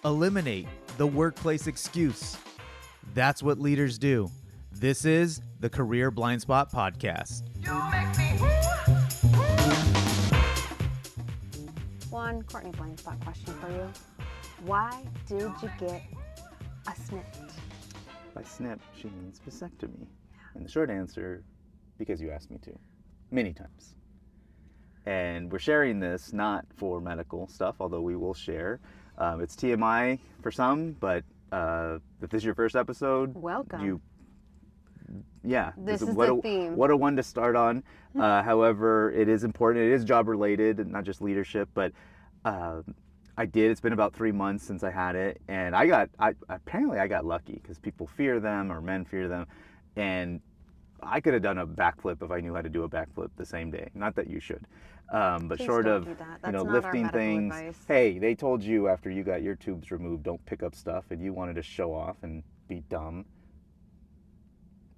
Eliminate the workplace excuse. That's what leaders do. This is the Career Blind Spot Podcast. Juan, Courtney, blind spot question for you. Why did you get a snip? By snip, she means vasectomy. And the short answer, because you asked me to, many times. And we're sharing this not for medical stuff, although we will share. It's TMI for some, but if this is your first episode, welcome. This is the theme. What a one to start on. However, it is important. It is job related, and not just leadership. But it's been about 3 months since I had it, and apparently I got lucky because people fear them, or men fear them, and I could have done a backflip if I knew how to do a backflip the same day. Not that you should, but Please short don't of do that. That's not lifting our medical things. advice. Hey, they told you after you got your tubes removed, don't pick up stuff, and you wanted to show off and be dumb.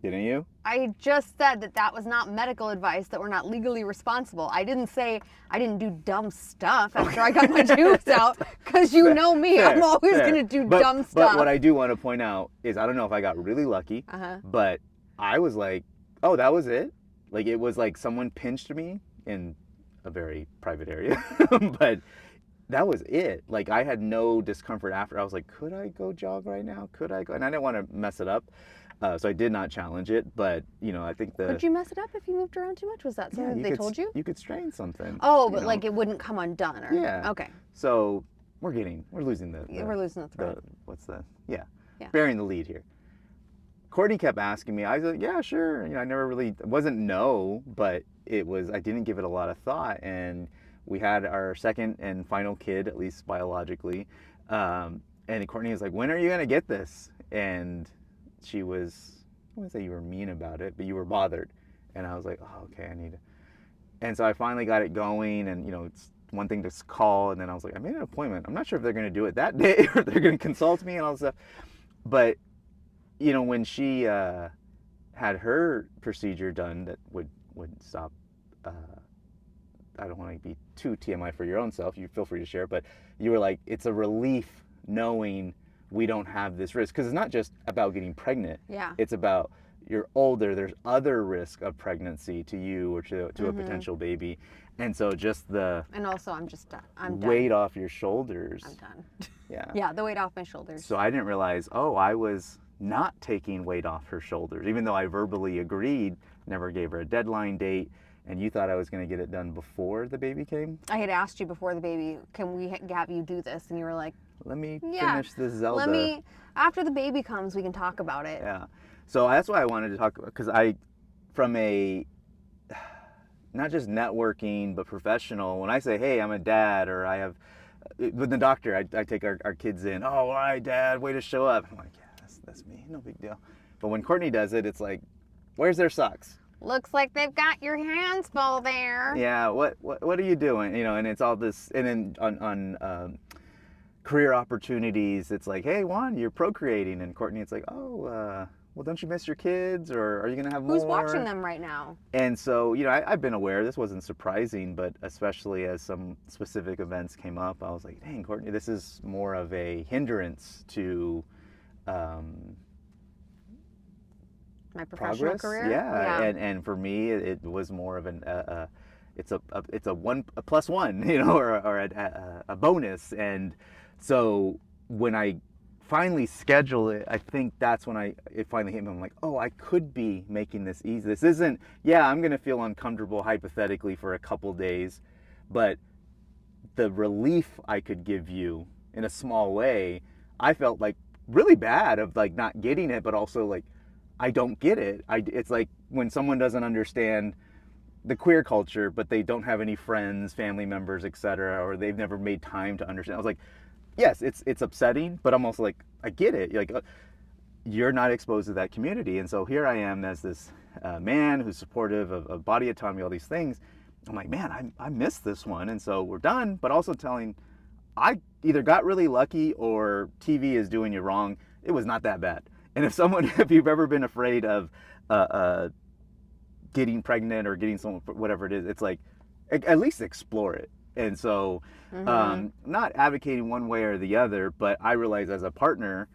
Didn't you? I just said that was not medical advice, that we're not legally responsible. I didn't say I didn't do dumb stuff after I got my tubes out, because you know me, I'm always going to do dumb stuff. But what I do want to point out is, I don't know if I got really lucky, but I was like, oh, that was it? Like, it was like someone pinched me in a very private area, but that was it. Like, I had no discomfort after. I was like, could I go jog right now? Could I go? And I didn't want to mess it up. So I did not challenge it, but I think Would you mess it up if you moved around too much? Was that something they told you? You could strain something. Oh, but like it wouldn't come undone, or yeah. Okay. So we're losing the we're losing the thread. Bearing the lead here. Courtney kept asking me. I was like, yeah, sure. I never really, it wasn't no, but it was, I didn't give it a lot of thought, and we had our second and final kid, at least biologically, and Courtney was like, when are you gonna get this? And she was, I wouldn't say you were mean about it, but you were bothered. And I was like, oh, okay, I need it. And so I finally got it going, and it's one thing to call, and then I was like, I made an appointment. I'm not sure if they're going to do it that day or if they're going to consult me and all this stuff. But, when she had her procedure done that would stop, I don't want to be too TMI for your own self, you feel free to share, but you were like, it's a relief knowing we don't have this risk, because it's not just about getting pregnant. Yeah. It's about you're older, there's other risk of pregnancy to you or to a potential baby. And so just and also I'm done. Weight off your shoulders. I'm done. Yeah. Yeah, the weight off my shoulders. So I didn't realize, I was not taking weight off her shoulders, even though I verbally agreed, never gave her a deadline date. And you thought I was going to get it done before the baby came? I had asked you before the baby, can we have you do this? And you were like, let me finish this Zelda. After the baby comes, we can talk about it. Yeah. So that's why I wanted to talk about, because from a, not just networking, but professional, when I say, hey, I'm a dad, or I have, with the doctor, I take our kids in, oh, all right, dad, way to show up. I'm like, yeah, that's me, no big deal. But when Courtney does it, it's like, where's their socks? Looks like they've got your hands full there. Yeah, what are you doing? And it's all this, and then on career opportunities, it's like, hey, Juan, you're procreating, and Courtney, it's like, well, don't you miss your kids, or are you gonna have more? Who's watching them right now? And so, I've been aware. This wasn't surprising, but especially as some specific events came up, I was like, dang, Courtney, this is more of a hindrance to my professional progress. Career. Yeah. And for me, it was more of an it's a plus one, or a bonus. And so when I finally schedule it, I think that's when it finally hit me. I'm like, oh, I could be making this easy. This isn't, I'm going to feel uncomfortable hypothetically for a couple days, but the relief I could give you in a small way, I felt like really bad of like not getting it, but also like, I don't get it. It's like when someone doesn't understand the queer culture, but they don't have any friends, family members, etc., or they've never made time to understand. I was like, yes, it's upsetting, but I'm also like, I get it. Like, you're not exposed to that community. And so here I am as this man who's supportive of body autonomy, all these things. I'm like, man, I missed this one. And so we're done, but also telling, I either got really lucky or TV is doing you wrong. It was not that bad. And if you've ever been afraid of getting pregnant or getting someone, whatever it is, it's like, at least explore it. And so, not advocating one way or the other, but I realize as a partner,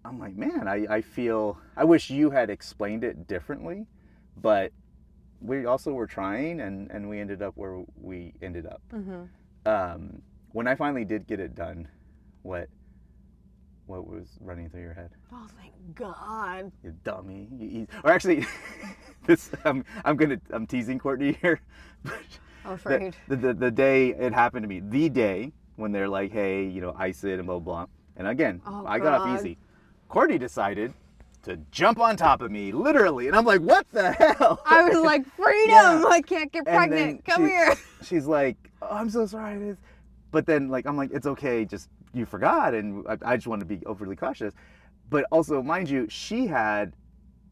I'm like, man, I feel, I wish you had explained it differently, but we also were trying, and we ended up where we ended up. When I finally did get it done, what was running through your head? Oh, thank God. You dummy. Or actually, I'm teasing Courtney here. I'm afraid. The day it happened to me, the day when they're like, hey, you know, ice it and blah, blah. And again, I got off easy. Courtney decided to jump on top of me, literally. And I'm like, what the hell? I was like, freedom. Yeah. I can't get pregnant. Come here. She's like, oh, I'm so sorry. But then, like, I'm like, it's okay. Just, you forgot. And I just want to be overly cautious. But also, mind you, she had,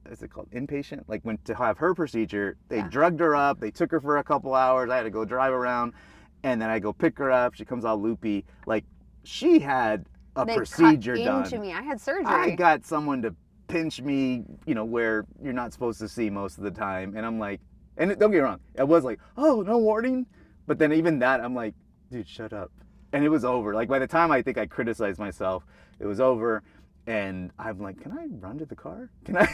what's it called, inpatient? Like, went to have her procedure. They drugged her up. They took her for a couple hours. I had to go drive around. And then I go pick her up. She comes all loopy. Like, she had a procedure done. Into me. I had surgery. I got someone to pinch me, you know, where you're not supposed to see most of the time. And I'm like, and don't get me wrong, I was like, oh, no warning. But then even that, I'm like, dude, shut up. And it was over. Like, by the time I think I criticized myself, it was over. And I'm like, can I run to the car? Can I?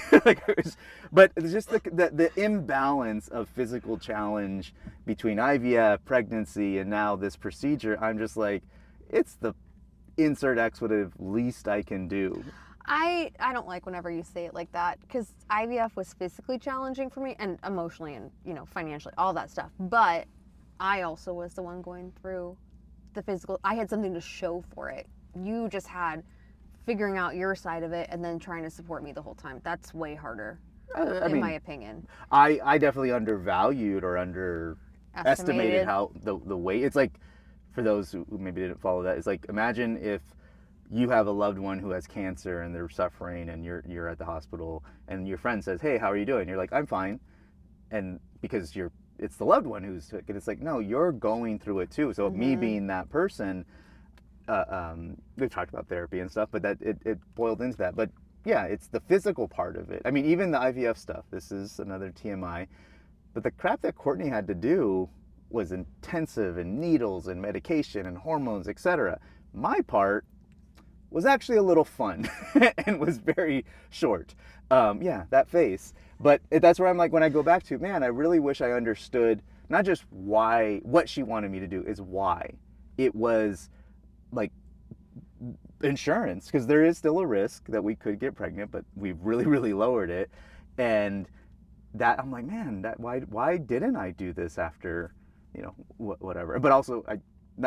But it's just the imbalance of physical challenge between IVF, pregnancy, and now this procedure. I'm just like, it's the insert expletive least I can do. I don't like whenever you say it like that, because IVF was physically challenging for me and emotionally and, you know, financially, all that stuff. But I also was the one going through the physical. I had something to show for it. You just had figuring out your side of it and then trying to support me the whole time. That's way harder, in my opinion. I definitely undervalued or underestimated how the weight. It's like, for those who maybe didn't follow that, it's like, imagine if you have a loved one who has cancer and they're suffering and you're at the hospital and your friend says, hey, how are you doing? You're like, I'm fine. And because it's the loved one who's sick, and it's like, no, you're going through it too. So me being that person, we've talked about therapy and stuff, but that it boiled into that. But yeah, it's the physical part of it. I mean, even the IVF stuff, this is another TMI, but the crap that Courtney had to do was intensive, and needles and medication and hormones, etc. My part was actually a little fun and was very short. Yeah, that face. But that's where I'm like, when I go back to, man, I really wish I understood not just what she wanted me to do, is why. It was like insurance, because there is still a risk that we could get pregnant, but we've really, really lowered it. And that, I'm like, man, why didn't I do this after, you know, whatever. But also,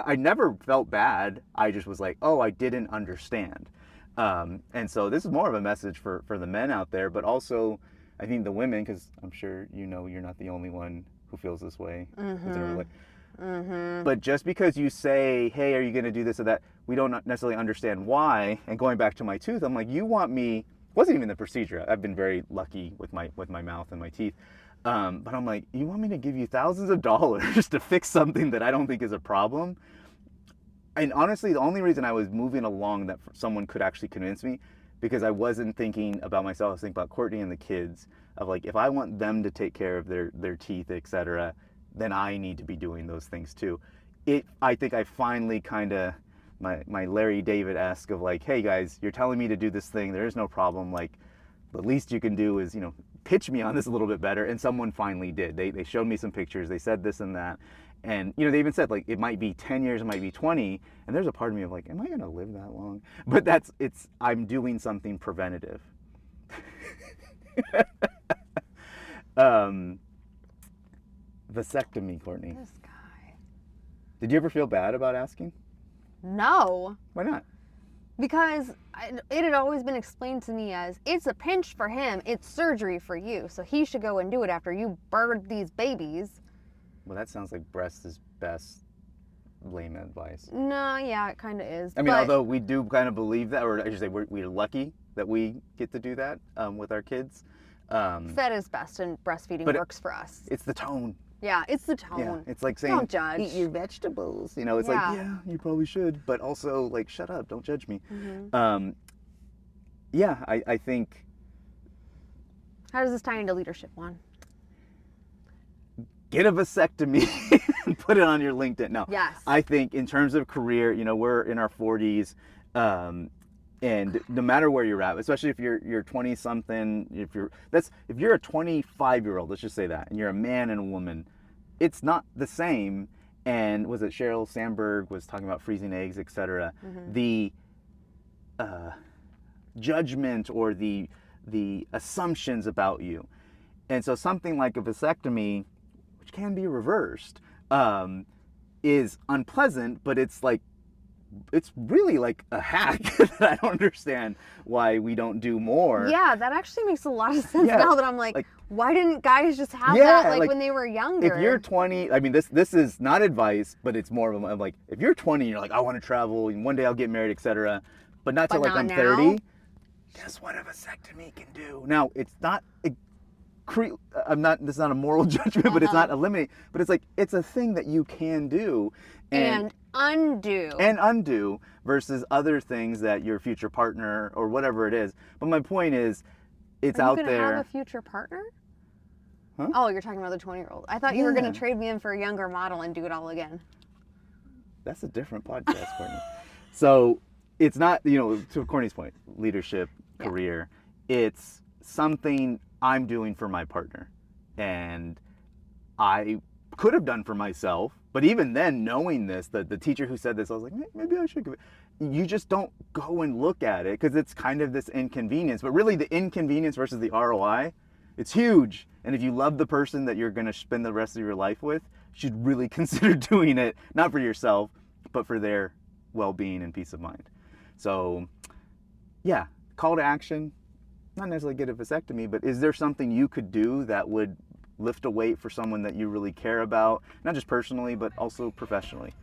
I never felt bad. I just was like, oh, I didn't understand. And so this is more of a message for the men out there, but also I think the women, because I'm sure you know you're not the only one who feels this way. But just because you say, hey, are you going to do this or that, we don't necessarily understand why. And going back to my tooth, I'm like, you want me, wasn't even the procedure. I've been very lucky with my mouth and my teeth. But I'm like, you want me to give you thousands of dollars to fix something that I don't think is a problem? And honestly, the only reason I was moving along that someone could actually convince me, because I wasn't thinking about myself, I was thinking about Courtney and the kids, of like, if I want them to take care of their teeth, etc., then I need to be doing those things too. I think I finally kind of, my Larry David-esque of like, hey guys, you're telling me to do this thing, there is no problem, like, the least you can do is, you know, pitch me on this a little bit better. And someone finally did. They showed me some pictures, they said this and that. And, you know, they even said, like, it might be 10 years, it might be 20. And there's a part of me of like, am I going to live that long? But I'm doing something preventative. Vasectomy, Courtney. This guy. Did you ever feel bad about asking? No. Why not? Because it had always been explained to me as, it's a pinch for him, it's surgery for you. So he should go and do it after you bird these babies. Well, that sounds like breast is best lame advice. No, yeah, it kind of is. I mean, although we do kind of believe that, or I should say we're lucky that we get to do that with our kids. Fed is best and breastfeeding works for us. It's the tone. Yeah, it's the tone. Yeah, it's like saying, don't judge. Eat your vegetables. You know, it's like, yeah, you probably should. But also, like, shut up, don't judge me. Yeah, I think. How does this tie into leadership, Juan? Get a vasectomy. and put it on your LinkedIn. No. Yes. I think in terms of career, we're in our 40s, and no matter where you're at, especially if you're 20 something, if you're a 25-year-old, let's just say that, and you're a man and a woman, it's not the same. And was it Sheryl Sandberg was talking about freezing eggs, etc. Mm-hmm. The judgment or the assumptions about you. And so something like a vasectomy, which can be reversed, is unpleasant, but it's really like a hack that I don't understand why we don't do more. Yeah, that actually makes a lot of sense Yeah, now that I'm like, why didn't guys just have Yeah, that like, when they were younger? If you're 20, I mean, this is not advice, but it's more of like, if you're 20 and you're like, I want to travel, and one day I'll get married, etc., but not till But like I'm not 30, now? guess what a vasectomy can do? Now, it's not, this is not a moral judgment, but it's not eliminating, but it's like, it's a thing that you can do. And undo Versus other things that your future partner or whatever it is. But my point is, it's Are you out gonna there. have a future partner? Huh? Oh, you're talking about the 20-year-old. I thought you were Yeah. going to trade me in for a younger model and do it all again. That's a different podcast, Courtney. So it's not, to Courtney's point, leadership, Yeah. career. It's something I'm doing for my partner. And I could have done for myself. But even then, knowing this, the teacher who said this, I was like, maybe I should give it. You just don't go and look at it because it's kind of this inconvenience. But really, the inconvenience versus the ROI, it's huge. And if you love the person that you're going to spend the rest of your life with, you should really consider doing it, not for yourself, but for their well-being and peace of mind. So, yeah, call to action, not necessarily get a vasectomy, but is there something you could do that would lift a weight for someone that you really care about, not just personally, but also professionally?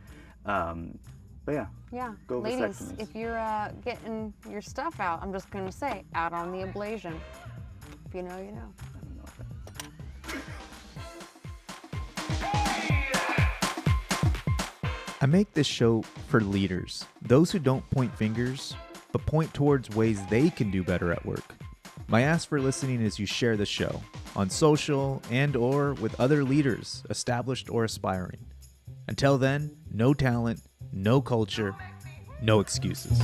But Yeah. Go Ladies, vasectomies. if you're getting your stuff out, I'm just going to say, out on the ablation. If you know, you know. I don't know if I make this show for leaders, those who don't point fingers, but point towards ways they can do better at work. My ask for listening is you share the show on social and or with other leaders, established or aspiring. Until then, no talent, no culture, no excuses.